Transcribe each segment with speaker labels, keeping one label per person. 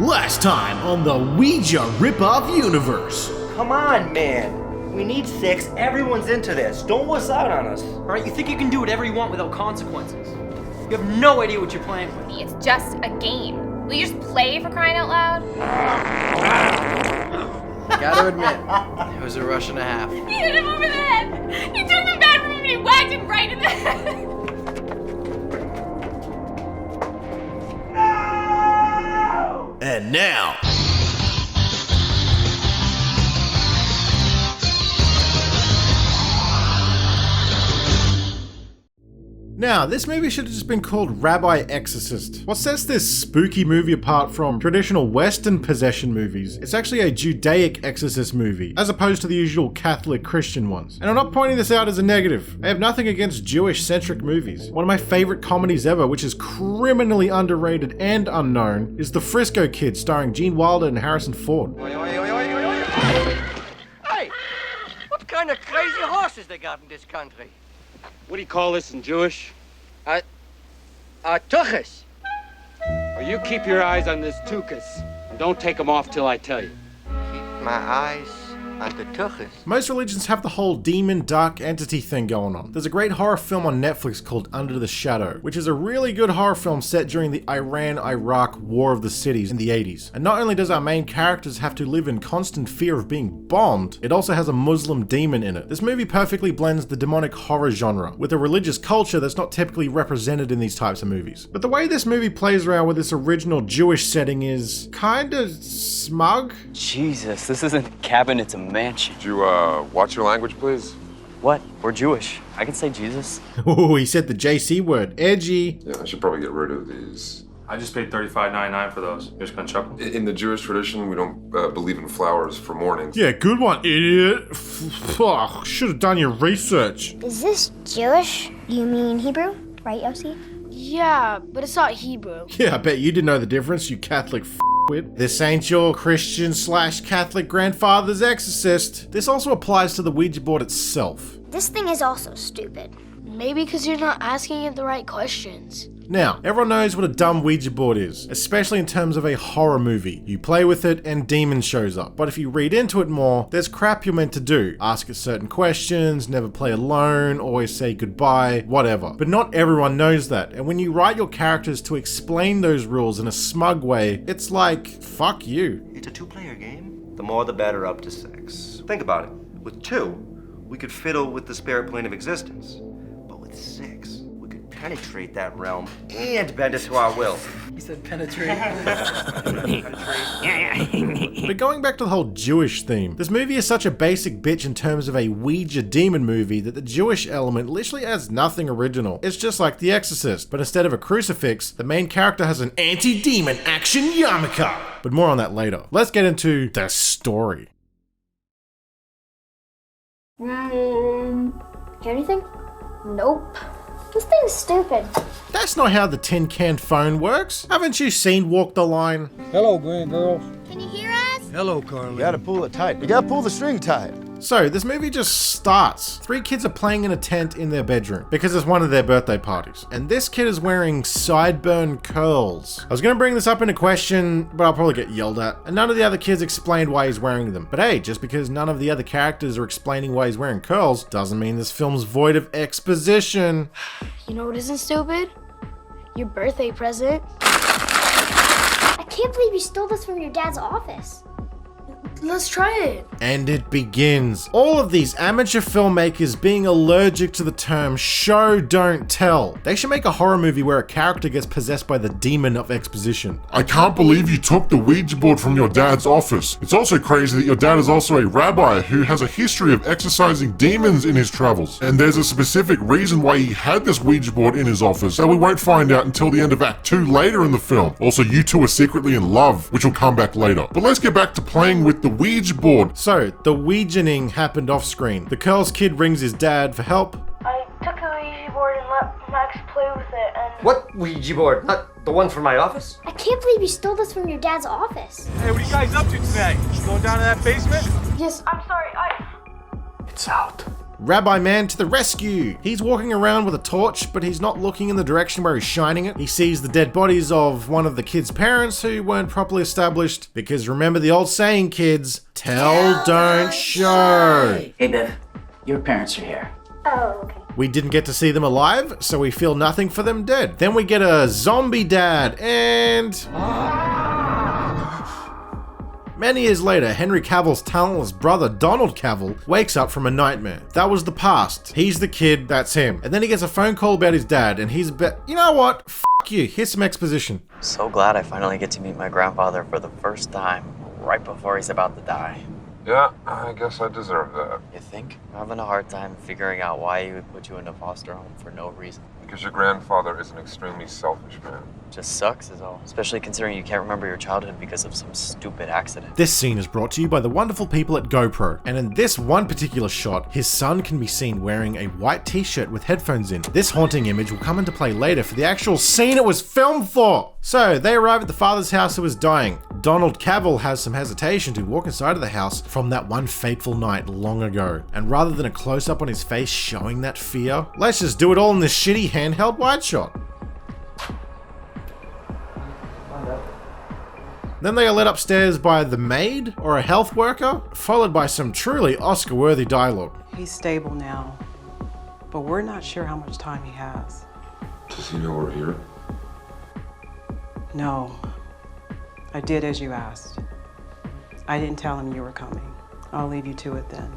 Speaker 1: Last time on the Ouija Rip-Off Universe.
Speaker 2: Come on, man. We need 6. Everyone's into this. Don't wuss out on us.
Speaker 3: Alright, you think you can do whatever you want without consequences. You have no idea what you're playing with.
Speaker 4: It's just a game. Will you just play for crying out loud?
Speaker 3: Gotta admit, it was a rush and a half.
Speaker 4: He hit him over the head. He took the bat from him and he whacked him right in the head.
Speaker 1: And now, this movie should have just been called Rabbi Exorcist. What sets this spooky movie apart from traditional Western possession movies, it's actually a Judaic exorcist movie, as opposed to the usual Catholic Christian ones. And I'm not pointing this out as a negative. I have nothing against Jewish-centric movies. One of my favorite comedies ever, which is criminally underrated and unknown, is The Frisco Kid, starring Gene Wilder and Harrison Ford.
Speaker 5: Hey, what kind of crazy horses they got in this country?
Speaker 6: What do you call this in Jewish?
Speaker 5: Tuchus.
Speaker 6: Or you keep your eyes on this tuchus and don't take them off till I tell you.
Speaker 5: Keep my eyes on the tuchus.
Speaker 1: Most religions have the whole demon dark entity thing going on. There's a great horror film on Netflix called Under the Shadow, which is a really good horror film set during the Iran-Iraq War of the Cities in the 80s. And not only does our main characters have to live in constant fear of being bombed, it also has a Muslim demon in it. This movie perfectly blends the demonic horror genre with a religious culture that's not typically represented in these types of movies. But the way this movie plays around with this original Jewish setting is kinda smug.
Speaker 7: Jesus, this isn't a cabin, it's a mansion.
Speaker 8: Could you, watch your language, please?
Speaker 7: What? We're Jewish. I can say Jesus.
Speaker 1: Oh, he said the JC word. Edgy.
Speaker 8: Yeah, I should probably get rid of these.
Speaker 9: I just paid $35.99 for those. You're just gonna chuckle?
Speaker 8: In the Jewish tradition, we don't believe in flowers for mourning.
Speaker 1: Yeah, good one, idiot. Fuck, should have done your research.
Speaker 10: Is this Jewish? You mean Hebrew? Right, Yossi?
Speaker 11: Yeah, but it's not Hebrew.
Speaker 1: Yeah, I bet you didn't know the difference, you Catholic f***wit. This ain't your Christian/Catholic grandfather's exorcist. This also applies to the Ouija board itself.
Speaker 10: This thing is also stupid.
Speaker 11: Maybe because you're not asking it the right questions.
Speaker 1: Now, everyone knows what a dumb Ouija board is, especially in terms of a horror movie. You play with it and demon shows up. But if you read into it more, there's crap you're meant to do. Ask it certain questions, never play alone, always say goodbye, whatever. But not everyone knows that. And when you write your characters to explain those rules in a smug way, it's like, fuck you.
Speaker 2: It's a 2-player game. The more the better, up to 6. Think about it. With 2, we could fiddle with the spirit plane of existence. But with 6, we could penetrate that realm and bend it to our will.
Speaker 3: He said penetrate.
Speaker 1: But going back to the whole Jewish theme, this movie is such a basic bitch in terms of a Ouija demon movie that the Jewish element literally adds nothing original. It's just like The Exorcist, but instead of a crucifix, the main character has an anti-demon action yarmulke. But more on that later. Let's get into the story.
Speaker 10: Hear anything? Nope. This thing's stupid.
Speaker 1: That's not how the tin can phone works. Haven't you seen Walk the Line?
Speaker 12: Hello, grand girls.
Speaker 10: Can you hear us?
Speaker 12: Hello, Carly.
Speaker 13: You gotta pull it tight. You gotta pull the string tight.
Speaker 1: So, this movie just starts. 3 kids are playing in a tent in their bedroom because it's one of their birthday parties. And this kid is wearing sideburn curls. I was gonna bring this up in a question, but I'll probably get yelled at. And none of the other kids explained why he's wearing them. But hey, just because none of the other characters are explaining why he's wearing curls, doesn't mean this film's void of exposition.
Speaker 11: You know what isn't stupid? Your birthday present.
Speaker 10: I can't believe you stole this from your dad's office.
Speaker 11: Let's try it.
Speaker 1: And it begins. All of these amateur filmmakers being allergic to the term show don't tell. They should make a horror movie where a character gets possessed by the demon of exposition.
Speaker 14: I can't believe you took the Ouija board from your dad's office. It's also crazy that your dad is also a rabbi who has a history of exorcising demons in his travels. And there's a specific reason why he had this Ouija board in his office that we won't find out until the end of Act 2 later in the film. Also, you two are secretly in love, which will come back later. But let's get back to playing with the Ouija board.
Speaker 1: So, the Ouija-ing happened off screen. The Curls kid rings his dad for help.
Speaker 11: I took the Ouija board and let Max play with it and...
Speaker 2: What Ouija board? Not the one from my office?
Speaker 10: I can't believe you stole this from your dad's office.
Speaker 12: Hey, what are you guys up to tonight? Going down to that basement?
Speaker 11: Yes, I'm sorry,
Speaker 13: It's out.
Speaker 1: Rabbi Man to the rescue! He's walking around with a torch, but he's not looking in the direction where he's shining it. He sees the dead bodies of one of the kids' parents who weren't properly established, because remember the old saying, kids, tell, don't show.
Speaker 12: Hey, Bev, your parents are here.
Speaker 10: Oh, okay.
Speaker 1: We didn't get to see them alive, so we feel nothing for them dead. Then we get a zombie dad, and... Many years later, Henry Cavill's talentless brother, Donald Cavill, wakes up from a nightmare. That was the past. He's the kid, that's him. And then he gets a phone call about his dad, and he's you know what? F*** you, here's some exposition.
Speaker 7: So glad I finally get to meet my grandfather for the first time, right before he's about to die.
Speaker 8: Yeah, I guess I deserve that.
Speaker 7: You think? I'm having a hard time figuring out why he would put you in a foster home for no reason.
Speaker 8: Because your grandfather is an extremely selfish man.
Speaker 7: Just sucks is all. Especially considering you can't remember your childhood because of some stupid accident.
Speaker 1: This scene is brought to you by the wonderful people at GoPro. And in this one particular shot, his son can be seen wearing a white t-shirt with headphones in. This haunting image will come into play later for the actual scene it was filmed for. So they arrive at the father's house who is dying. Donald Cavill has some hesitation to walk inside of the house from that one fateful night long ago. And rather than a close-up on his face showing that fear, let's just do it all in this shitty handheld wide shot. Then they are led upstairs by the maid or a health worker, followed by some truly Oscar-worthy dialogue.
Speaker 15: He's stable now, but we're not sure how much time he has.
Speaker 8: Does he know we're here?
Speaker 15: No. I did as you asked. I didn't tell him you were coming. I'll leave you to it then.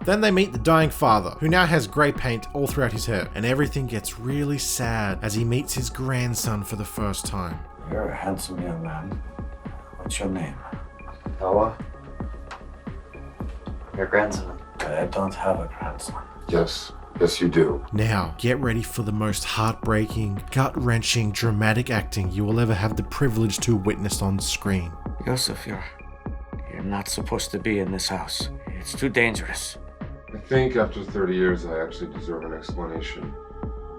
Speaker 1: Then they meet the dying father, who now has grey paint all throughout his hair, and everything gets really sad as he meets his grandson for the first time.
Speaker 12: You're a handsome young man. What's your name?
Speaker 7: Noah? Your grandson.
Speaker 12: I don't have a grandson.
Speaker 8: Yes. Yes, you do.
Speaker 1: Now, get ready for the most heartbreaking, gut-wrenching, dramatic acting you will ever have the privilege to witness on screen.
Speaker 12: Joseph, you're not supposed to be in this house. It's too dangerous.
Speaker 8: I think after 30 years, I actually deserve an explanation.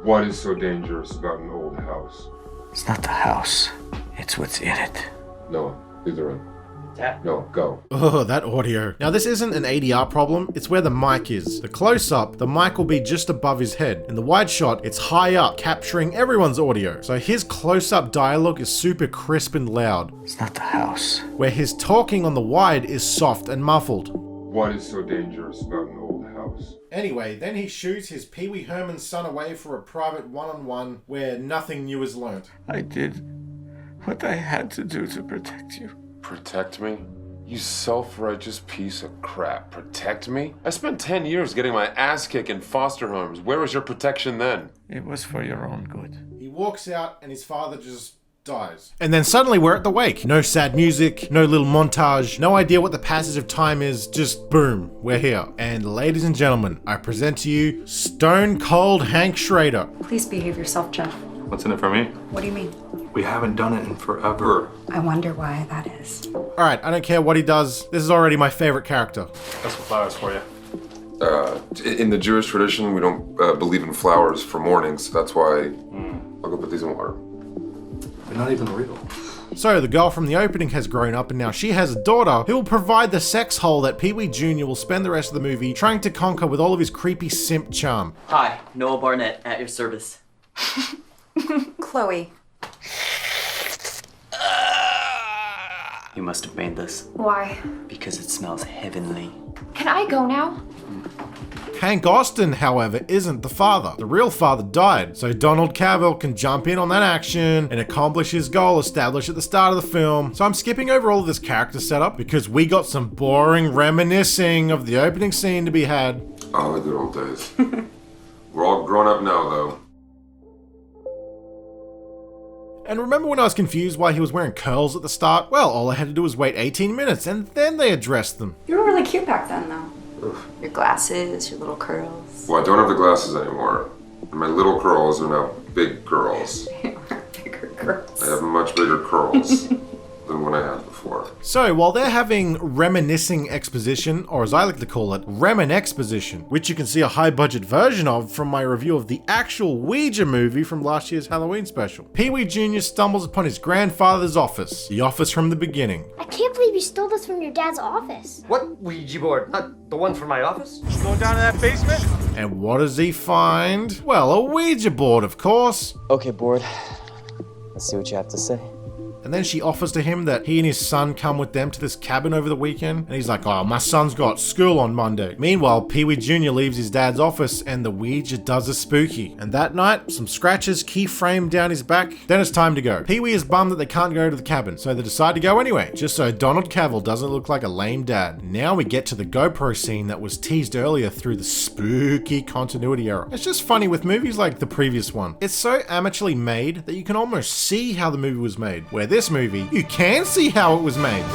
Speaker 8: What is so dangerous about an old house?
Speaker 12: It's not the house. It's what's in it.
Speaker 8: No, leave the room.
Speaker 7: Dad.
Speaker 8: No, go.
Speaker 1: Oh, that audio. Now this isn't an ADR problem, it's where the mic is. The close-up, the mic will be just above his head. In the wide shot, it's high up, capturing everyone's audio. So his close-up dialogue is super crisp and loud.
Speaker 12: It's not the house.
Speaker 1: Where his talking on the wide is soft and muffled.
Speaker 8: What is so dangerous about an old house?
Speaker 1: Anyway, then he shoots his Pee Wee Herman's son away for a private one-on-one where nothing new is learnt.
Speaker 12: I did what I had to do to protect you.
Speaker 8: Protect me? You self-righteous piece of crap. Protect me? I spent 10 years getting my ass kicked in foster homes. Where was your protection then?
Speaker 12: It was for your own good.
Speaker 1: He walks out and his father just dies. And then suddenly we're at the wake. No sad music, no little montage, no idea what the passage of time is, just boom, we're here. And ladies and gentlemen, I present to you Stone Cold Hank Schrader.
Speaker 16: Please behave yourself, Jeff.
Speaker 9: What's in it for me?
Speaker 16: What do you mean?
Speaker 9: We haven't done it in forever.
Speaker 16: I wonder why that is.
Speaker 1: Alright, I don't care what he does. This is already my favorite character.
Speaker 9: That's what flowers for you.
Speaker 8: In the Jewish tradition, we don't believe in flowers for mourning, so that's why I'll go put these in water.
Speaker 9: They're not even real.
Speaker 1: So the girl from the opening has grown up and now she has a daughter who will provide the sex hole that Pee Wee Jr. will spend the rest of the movie trying to conquer with all of his creepy simp charm.
Speaker 17: Hi, Noah Barnett at your service.
Speaker 16: Chloe.
Speaker 17: You must have made this.
Speaker 10: Why?
Speaker 17: Because it smells heavenly.
Speaker 10: Can I go now?
Speaker 1: Hank Austin, however, isn't the father. The real father died, so Donald Cavill can jump in on that action and accomplish his goal established at the start of the film. So I'm skipping over all of this character setup because we got some boring reminiscing of the opening scene to be had.
Speaker 8: Oh, the good old days. We're all grown up now, though.
Speaker 1: And remember when I was confused why he was wearing curls at the start? Well, all I had to do was wait 18 minutes and then they addressed them.
Speaker 16: You were really cute back then, though. Your glasses, your little curls.
Speaker 8: Well, I don't have the glasses anymore. And my little curls are now big curls.
Speaker 16: They are bigger curls.
Speaker 8: I have much bigger curls than when I had before. before.
Speaker 1: So, while they're having reminiscing exposition, or as I like to call it, Remin exposition, which you can see a high-budget version of from my review of the actual Ouija movie from last year's Halloween special, Pee-wee Jr. stumbles upon his grandfather's office, the office from the beginning.
Speaker 10: I can't believe you stole this from your dad's office.
Speaker 5: What Ouija board? Not the one from my office?
Speaker 9: Going down to that basement?
Speaker 1: And what does he find? Well, a Ouija board, of course.
Speaker 7: Okay, board. Let's see what you have to say.
Speaker 1: And then she offers to him that he and his son come with them to this cabin over the weekend. And he's like, oh, my son's got school on Monday. Meanwhile, Pee-wee Jr. leaves his dad's office and the Ouija does a spooky. And that night, some scratches keyframe down his back. Then it's time to go. Pee-wee is bummed that they can't go to the cabin, so they decide to go anyway, just so Donald Cavill doesn't look like a lame dad. Now we get to the GoPro scene that was teased earlier through the spooky continuity error. It's just funny with movies like the previous one. It's so amateurly made that you can almost see how the movie was made, where this movie, you can see how it was made.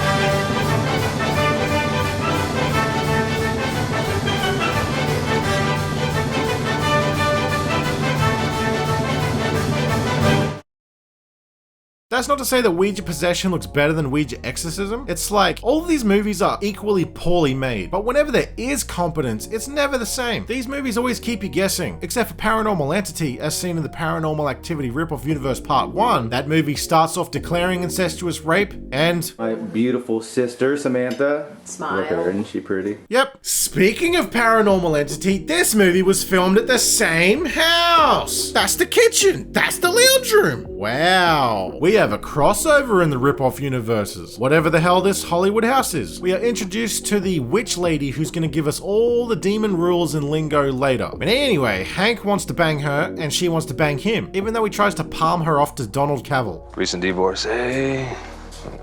Speaker 1: That's not to say that Ouija Possession looks better than Ouija Exorcism. It's like, all of these movies are equally poorly made, but whenever there is competence, it's never the same. These movies always keep you guessing, except for Paranormal Entity, as seen in the Paranormal Activity Ripoff Universe Part 1. That movie starts off declaring incestuous rape, and...
Speaker 18: my beautiful sister, Samantha.
Speaker 16: Smile.
Speaker 18: Look at her, isn't she pretty?
Speaker 1: Yep. Speaking of Paranormal Entity, this movie was filmed at the same house. That's the kitchen. That's the lounge room. Wow. We have a crossover in the ripoff universes. Whatever the hell this Hollywood house is. We are introduced to the witch lady who's going to give us all the demon rules and lingo later. But anyway, Hank wants to bang her and she wants to bang him, even though he tries to palm her off to Donald Cavill.
Speaker 9: Recent divorcee,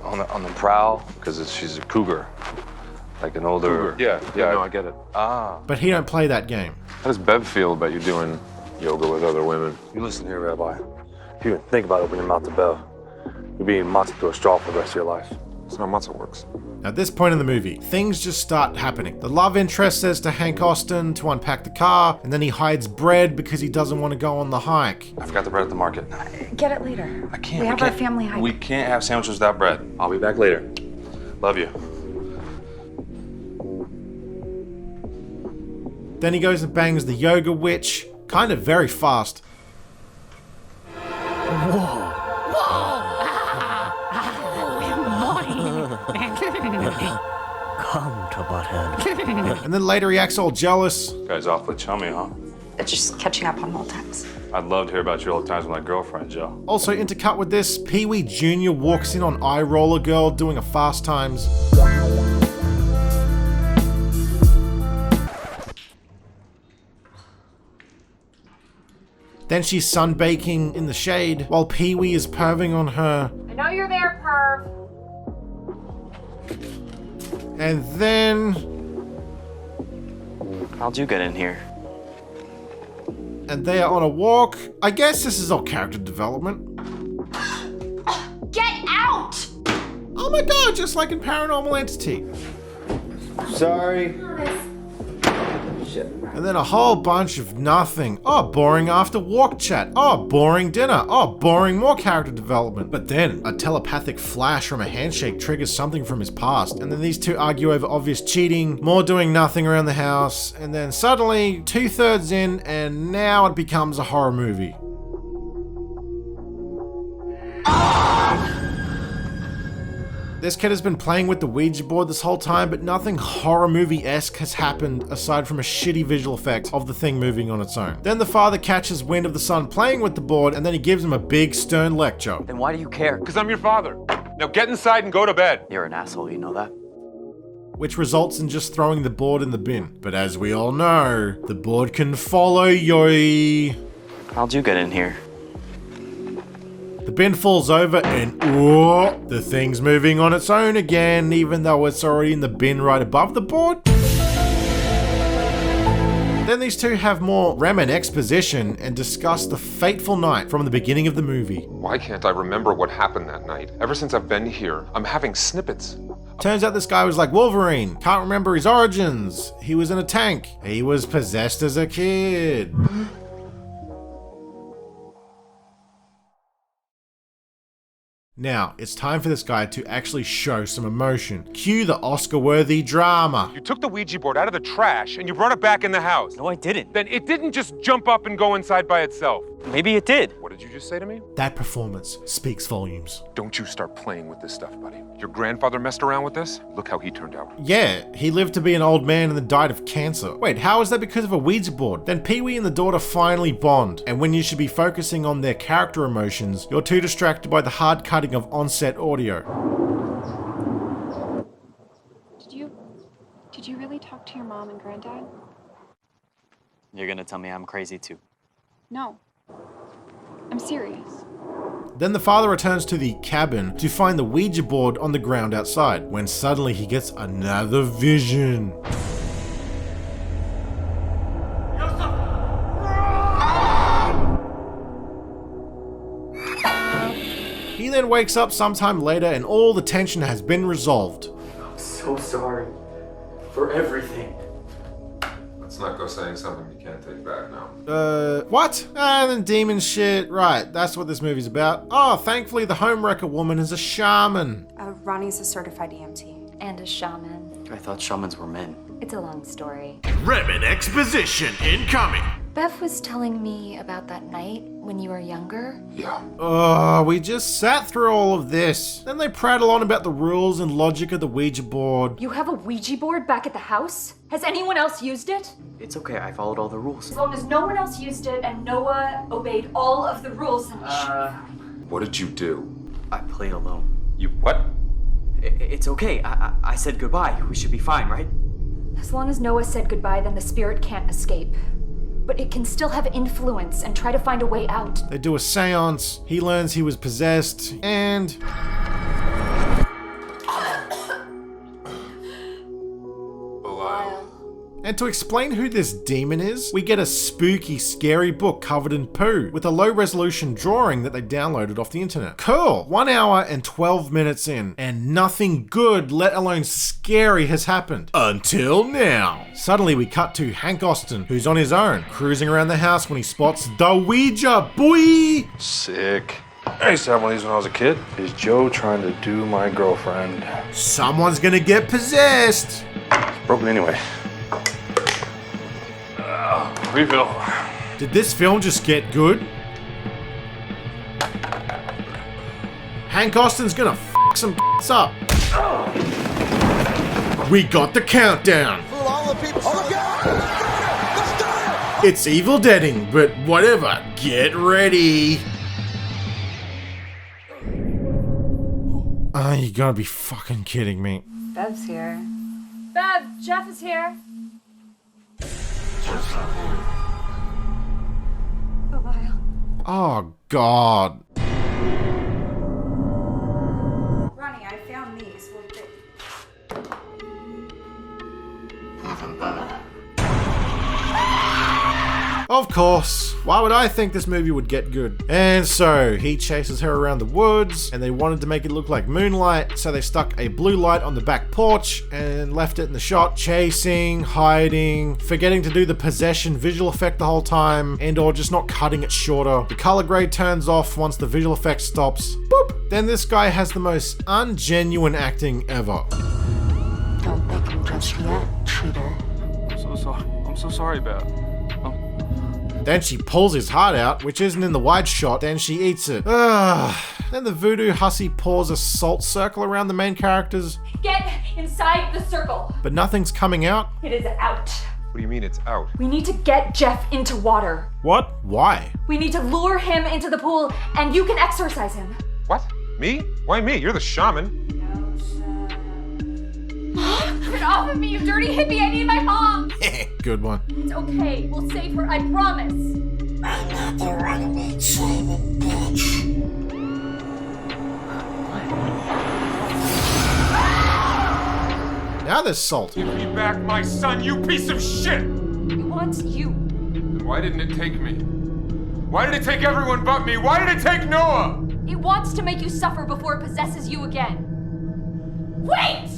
Speaker 9: on the prowl, because she's a cougar. Like an older...
Speaker 8: Yeah, no, I get it.
Speaker 1: But he don't play that game.
Speaker 8: How does Bev feel about you doing yoga with other women?
Speaker 9: You listen here, Rabbi. If you even think about opening your mouth to Bev, you're being matzah through a straw for the rest of your life.
Speaker 8: That's how matzah works.
Speaker 1: At this point in the movie, things just start happening. The love interest says to Hank Austin to unpack the car, and then he hides bread because he doesn't want to go on the hike.
Speaker 9: I forgot the bread at the market.
Speaker 16: Get it later.
Speaker 9: I can't.
Speaker 16: We have our family hike.
Speaker 9: We can't have sandwiches without bread. I'll be back later. Love you.
Speaker 1: Then he goes and bangs the yoga witch, kind of very fast.
Speaker 12: Come to Butthead.
Speaker 1: And then later he acts all jealous.
Speaker 9: Guy's awfully chummy, huh?
Speaker 16: It's just catching up on old times.
Speaker 9: I'd love to hear about your old times with my girlfriend, Joe.
Speaker 1: Also intercut with this, Pee-wee Jr. walks in on Eye Roller Girl doing a Fast Times. Then she's sunbaking in the shade while Pee-wee is perving on her.
Speaker 4: I know you're there, perv.
Speaker 1: And then...
Speaker 7: How'd you get in here?
Speaker 1: And they are on a walk. I guess this is all character development.
Speaker 4: Get out!
Speaker 1: Oh my god, just like in Paranormal Entity.
Speaker 18: Sorry. Shit.
Speaker 1: And then a whole bunch of nothing. Oh, boring after walk chat. Oh, boring dinner. Oh, boring more character development. But then a telepathic flash from a handshake triggers something from his past. And then these two argue over obvious cheating, more doing nothing around the house. And then suddenly 2/3 in and now it becomes a horror movie. This kid has been playing with the Ouija board this whole time, but nothing horror movie-esque has happened aside from a shitty visual effect of the thing moving on its own. Then the father catches wind of the son playing with the board, and then he gives him a big stern lecture.
Speaker 7: Then why do you care?
Speaker 8: Because I'm your father. Now get inside and go to bed.
Speaker 7: You're an asshole, you know that?
Speaker 1: Which results in just throwing the board in the bin. But as we all know, the board can follow you.
Speaker 7: How'd you get in here?
Speaker 1: The bin falls over and whoa, the thing's moving on its own again, even though it's already in the bin right above the board. Then these two have more Remin exposition and discuss the fateful night from the beginning of the movie.
Speaker 8: Why can't I remember what happened that night? Ever since I've been here, I'm having snippets.
Speaker 1: Turns out this guy was like Wolverine, can't remember his origins. He was in a tank. He was possessed as a kid. Now, it's time for this guy to actually show some emotion. Cue the Oscar-worthy drama.
Speaker 19: You took the Ouija board out of the trash and you brought it back in the house.
Speaker 17: No, I didn't.
Speaker 19: Then it didn't just jump up and go inside by itself.
Speaker 17: Maybe it did.
Speaker 19: What did you just say to me?
Speaker 1: That performance speaks volumes.
Speaker 19: Don't you start playing with this stuff, buddy. Your grandfather messed around with this? Look how he turned out.
Speaker 1: Yeah, he lived to be an old man and then died of cancer. Wait, how is that because of a Ouija board? Then Pee-wee and the daughter finally bond, and when you should be focusing on their character emotions, you're too distracted by the hard cutting of on-set audio.
Speaker 20: Did you really talk to your mom and granddad?
Speaker 17: You're gonna tell me I'm crazy too.
Speaker 20: No. I'm serious.
Speaker 1: Then the father returns to the cabin to find the Ouija board on the ground outside, when suddenly he gets another vision. He then wakes up sometime later and all the tension has been resolved.
Speaker 17: I'm so sorry for everything.
Speaker 8: Let's not go saying something you can't take back now.
Speaker 1: What? Then demon shit. Right, that's what this movie's about. Oh, thankfully the homewrecker woman is a shaman.
Speaker 16: Ronnie's a certified EMT.
Speaker 4: And a shaman.
Speaker 17: I thought shamans were men.
Speaker 4: It's a long story.
Speaker 21: Remen exposition incoming.
Speaker 4: Beth was telling me about that night when you were younger.
Speaker 8: Yeah.
Speaker 1: Oh, we just sat through all of this. Then they prattle on about the rules and logic of the Ouija board.
Speaker 4: You have a Ouija board back at the house? Has anyone else used it?
Speaker 17: It's okay, I followed all the rules.
Speaker 4: As long as no one else used it and Noah obeyed all of the rules, then
Speaker 8: What did you do?
Speaker 17: I played alone.
Speaker 19: You what?
Speaker 17: It's okay, I said goodbye. We should be fine, right?
Speaker 4: As long as Noah said goodbye, then the spirit can't escape. But it can still have influence and try to find a way out.
Speaker 1: They do a seance, he learns he was possessed, and... And to explain who this demon is, we get a spooky, scary book covered in poo with a low-resolution drawing that they downloaded off the internet. Cool! 1 hour and 12 minutes in, and nothing good, let alone scary, has happened. Until now. Suddenly we cut to Hank Austin, who's on his own, cruising around the house when he spots the Ouija, boy!
Speaker 9: Sick. I used to have one of these when I was a kid. Is Joe trying to do my girlfriend?
Speaker 1: Someone's gonna get possessed!
Speaker 9: It's broken anyway. Refill.
Speaker 1: Did this film just get good? Hank Austin's gonna f some up. We got the countdown. It's Evil Deading, but whatever. Get ready. Oh, you gotta be fucking kidding me.
Speaker 16: Bev's here.
Speaker 4: Bev, Jeff is here.
Speaker 1: Oh, God.
Speaker 16: Ronnie, I found these.
Speaker 1: Of course. Why would I think this movie would get good? And so, he chases her around the woods, and they wanted to make it look like moonlight, so they stuck a blue light on the back porch and left it in the shot, chasing, hiding, forgetting to do the possession visual effect the whole time, and or just not cutting it shorter. The color grade turns off once the visual effect stops. Boop! Then this guy has the most ungenuine acting ever.
Speaker 22: Don't make him just yet, cheater.
Speaker 9: I'm so sorry, Beth.
Speaker 1: Then she pulls his heart out, which isn't in the wide shot, then she eats it. Then the voodoo hussy pours a salt circle around the main characters.
Speaker 4: Get inside the circle.
Speaker 1: But nothing's coming out.
Speaker 4: It is out.
Speaker 19: What do you mean it's out?
Speaker 4: We need to get Jeff into water.
Speaker 1: What? Why?
Speaker 4: We need to lure him into the pool, and you can exorcise him.
Speaker 19: What? Me? Why me? You're the shaman.
Speaker 4: Get off of me, you dirty hippie! I need my mom!
Speaker 1: Good one.
Speaker 4: It's okay. We'll save her, I promise.
Speaker 22: I'm not the runaway saving bitch.
Speaker 1: Now there's salt.
Speaker 19: Give me back my son, you piece of shit!
Speaker 4: It wants you.
Speaker 19: Then why didn't it take me? Why did it take everyone but me? Why did it take Noah?
Speaker 4: It wants to make you suffer before it possesses you again. Wait!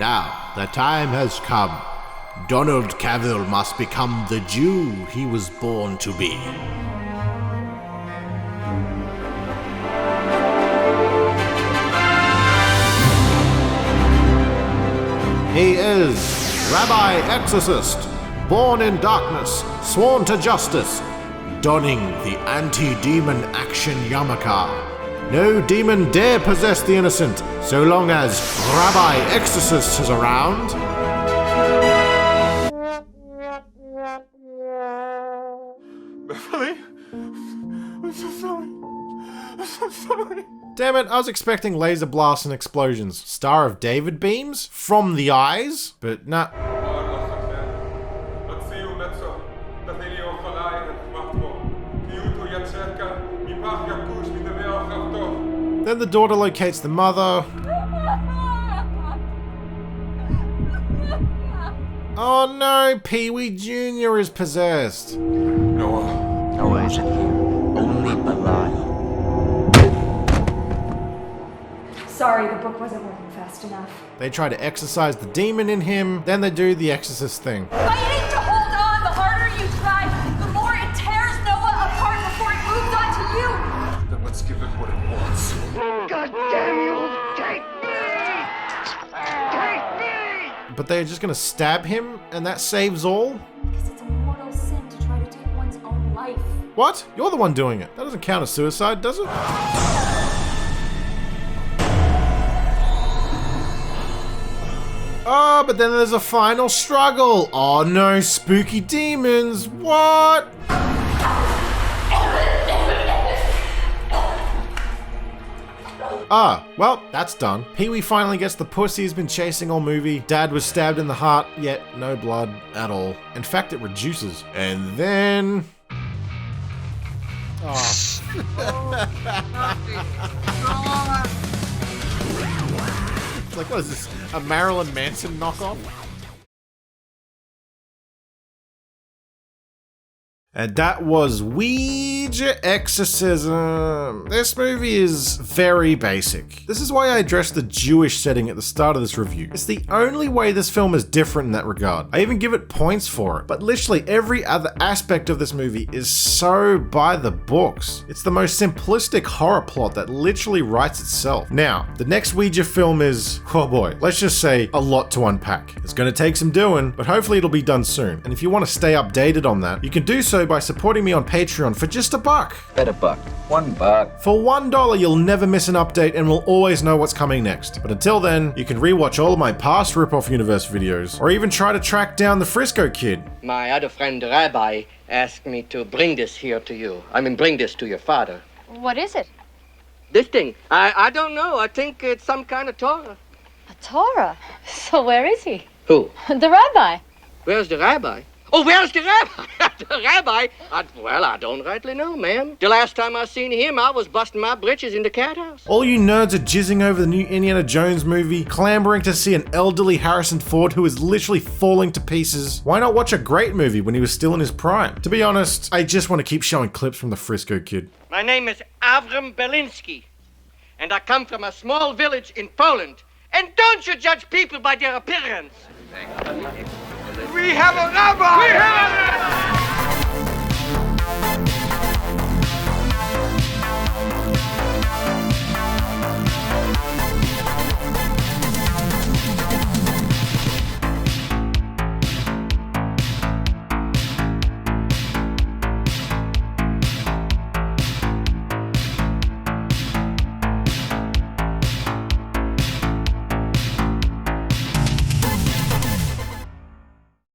Speaker 1: Now, the time has come. Donald Cavill must become the Jew he was born to be. is Rabbi Exorcist, born in darkness, sworn to justice, donning the anti-demon action yarmulke. No demon dare possess the innocent, so long as Rabbi Exorcist is around.
Speaker 19: Beverly? I'm so sorry. I'm so sorry.
Speaker 1: Damn it, I was expecting laser blasts and explosions. Star of David beams? From the eyes? But nah. Then the daughter locates the mother. Oh no, Pee-wee Jr. is possessed.
Speaker 12: Noah. Noah isn't here. Only Belial.
Speaker 4: Sorry, the book wasn't working fast enough.
Speaker 1: They try to exorcise the demon in him, then they do the exorcist thing.
Speaker 4: Fighting to hold on, the harder you try, the more it tears Noah apart before it moves on to you.
Speaker 19: Then let's give it what it wants.
Speaker 5: God damn you! Take me! Take me!
Speaker 1: But they're just gonna stab him, and that saves all?
Speaker 4: Because it's a mortal sin to try to take one's own life.
Speaker 1: What? You're the one doing it. That doesn't count as suicide, does it? Oh, but then there's a final struggle. Oh no, spooky demons. What? Ah, well, that's done. Pee-wee finally gets the pussy he's been chasing all movie. Dad was stabbed in the heart, yet no blood at all. In fact, it reduces. And then... Oh. Like, what is this? A Marilyn Manson knockoff? And that was Ouija Exorcism. This movie is very basic. This is why I addressed the Jewish setting at the start of this review. It's the only way this film is different in that regard. I even give it points for it. But literally every other aspect of this movie is so by the books. It's the most simplistic horror plot that literally writes itself. Now, the next Ouija film is, oh boy, let's just say a lot to unpack. It's gonna take some doing, but hopefully it'll be done soon. And if you want to stay updated on that, you can do so by supporting me on Patreon for just $1.
Speaker 12: Bet $1. $1.
Speaker 1: For $1, you'll never miss an update and will always know what's coming next. But until then, you can rewatch all of my past Ripoff Universe videos, or even try to track down the Frisco Kid.
Speaker 5: My other friend, Rabbi, asked me to bring this here to you. I mean, bring this to your father.
Speaker 20: What is it?
Speaker 5: This thing, I don't know. I think it's some kind of Torah.
Speaker 20: A Torah? So where is he?
Speaker 5: Who?
Speaker 20: The rabbi.
Speaker 5: Where's the rabbi? Oh, where's the rabbi? The rabbi? I don't rightly know, ma'am. The last time I seen him, I was busting my britches in the cat house.
Speaker 1: All you nerds are jizzing over the new Indiana Jones movie, clamoring to see an elderly Harrison Ford who is literally falling to pieces. Why not watch a great movie when he was still in his prime? To be honest, I just want to keep showing clips from the Frisco Kid.
Speaker 5: My name is Avram Belinsky, and I come from a small village in Poland. And don't you judge people by their appearance.
Speaker 19: We have a rabbi! We have a rabbi!